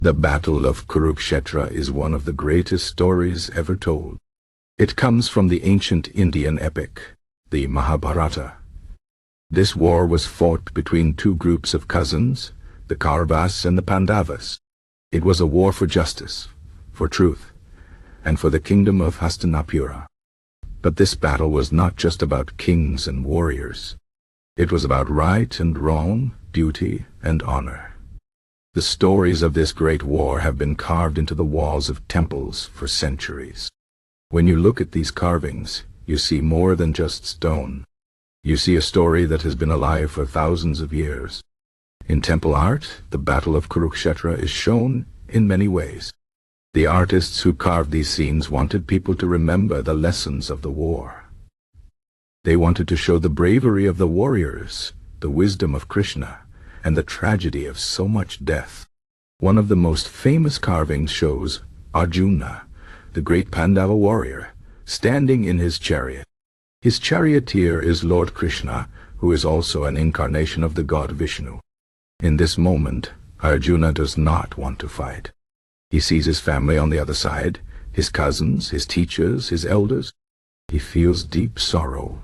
The Battle of Kurukshetra is one of the greatest stories ever told. It comes from the ancient Indian epic, the Mahabharata. This war was fought between two groups of cousins, the Kauravas and the Pandavas. It was a war for justice, for truth, and for the kingdom of Hastinapura. But this battle was not just about kings and warriors. It was about right and wrong, duty and honor. The stories of this great war have been carved into the walls of temples for centuries. When you look at these carvings, you see more than just stone. You see a story that has been alive for thousands of years. In temple art, the Battle of Kurukshetra is shown in many ways. The artists who carved these scenes wanted people to remember the lessons of the war. They wanted to show the bravery of the warriors, the wisdom of Krishna, and the tragedy of so much death. One of the most famous carvings shows Arjuna, the great Pandava warrior, standing in his chariot. His charioteer is Lord Krishna, who is also an incarnation of the god Vishnu. In this moment, Arjuna does not want to fight. He sees his family on the other side, his cousins, his teachers, his elders. He feels deep sorrow.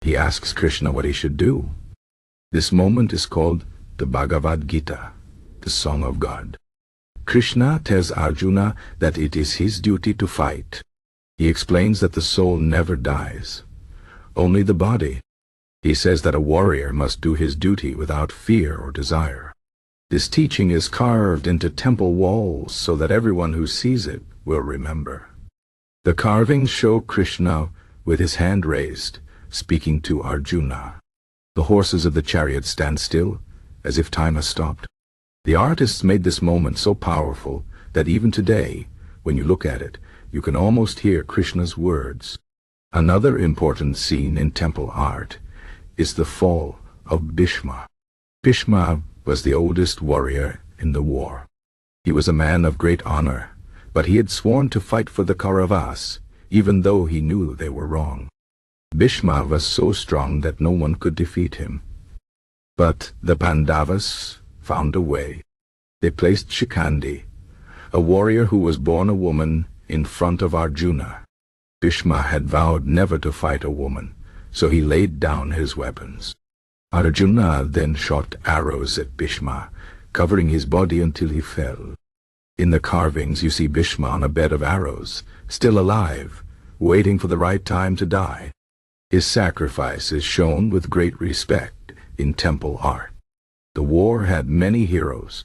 He asks Krishna what he should do. This moment is called the Bhagavad Gita, the Song of God. Krishna tells Arjuna that it is his duty to fight. He explains that the soul never dies, only the body. He says that a warrior must do his duty without fear or desire. This teaching is carved into temple walls so that everyone who sees it will remember. The carvings show Krishna with his hand raised, speaking to Arjuna. The horses of the chariot stand still, as if time has stopped. The artists made this moment so powerful that even today, when you look at it, you can almost hear Krishna's words. Another important scene in temple art is the Fall of Bhishma. Bhishma was the oldest warrior in the war. He was a man of great honor, but he had sworn to fight for the Kauravas, even though he knew they were wrong. Bhishma was so strong that no one could defeat him. But the Pandavas found a way. They placed Shikandi, a warrior who was born a woman, in front of Arjuna. Bhishma had vowed never to fight a woman, so he laid down his weapons. Arjuna then shot arrows at Bhishma, covering his body until he fell. In the carvings you see Bhishma on a bed of arrows, still alive, waiting for the right time to die. His sacrifice is shown with great respect in temple art. The war had many heroes.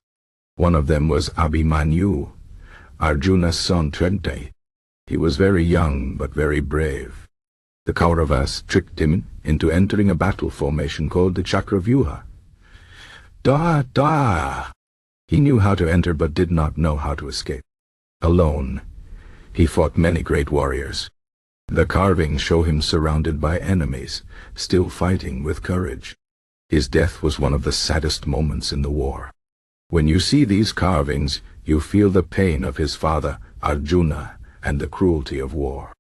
One of them was Abhimanyu, Arjuna's son. He was very young but very brave. The Kauravas tricked him into entering a battle formation called the Chakravyuha. He knew how to enter but did not know how to escape. Alone, he fought many great warriors. The carvings show him surrounded by enemies, still fighting with courage. His death was one of the saddest moments in the war. When you see these carvings, you feel the pain of his father, Arjuna, and the cruelty of war.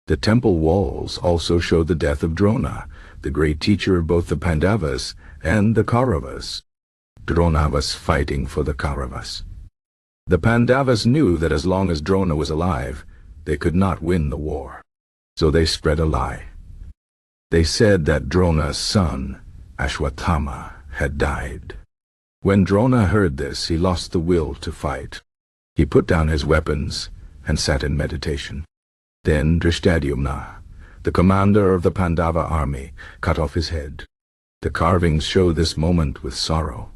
The temple walls also show the death of Drona, the great teacher of both the Pandavas and the Kauravas. Drona was fighting for the Kauravas. The Pandavas knew that as long as Drona was alive, they could not win the war. So they spread a lie. They said that Drona's son, Ashwatthama, had died. When Drona heard this, he lost the will to fight. He put down his weapons and sat in meditation. Then Drishtadyumna, the commander of the Pandava army, cut off his head. The carvings show this moment with sorrow.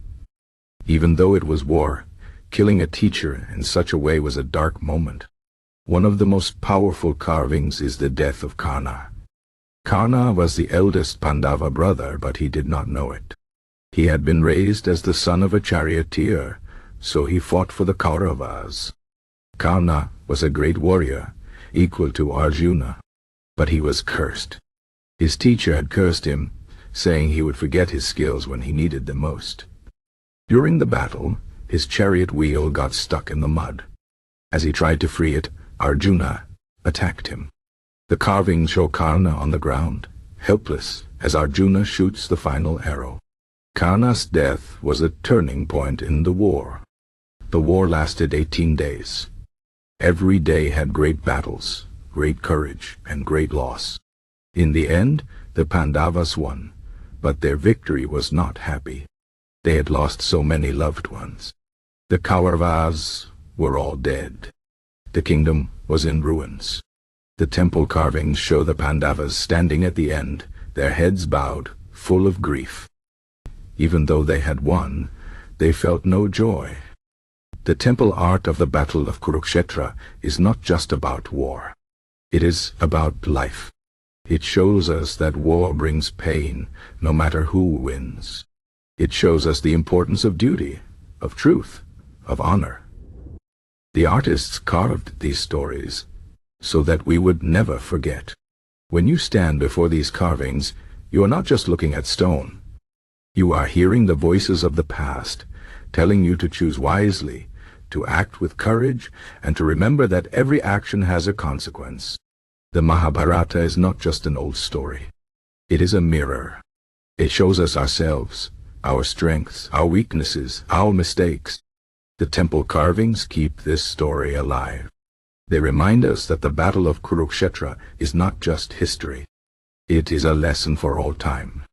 Even though it was war, killing a teacher in such a way was a dark moment. One of the most powerful carvings is the death of Karna. Karna was the eldest Pandava brother, but he did not know it. He had been raised as the son of a charioteer, so he fought for the Kauravas. Karna was a great warrior, equal to Arjuna, but he was cursed. His teacher had cursed him, saying he would forget his skills when he needed them most. During the battle, his chariot wheel got stuck in the mud. As he tried to free it, Arjuna attacked him. The carvings show Karna on the ground, helpless, as Arjuna shoots the final arrow. Karna's death was a turning point in the war. The war lasted 18 days. Every day had great battles, great courage, and great loss. In the end, the Pandavas won, but their victory was not happy. They had lost so many loved ones. The Kauravas were all dead. The kingdom was in ruins. The temple carvings show the Pandavas standing at the end, their heads bowed, full of grief. Even though they had won, they felt no joy. The temple art of the Battle of Kurukshetra is not just about war. It is about life. It shows us that war brings pain, no matter who wins. It shows us the importance of duty, of truth, of honor. The artists carved these stories so that we would never forget. When you stand before these carvings, you are not just looking at stone. You are hearing the voices of the past, telling you to choose wisely, to act with courage, and to remember that every action has a consequence. The Mahabharata is not just an old story. It is a mirror. It shows us ourselves, our strengths, our weaknesses, our mistakes. The temple carvings keep this story alive. They remind us that the Battle of Kurukshetra is not just history. It is a lesson for all time.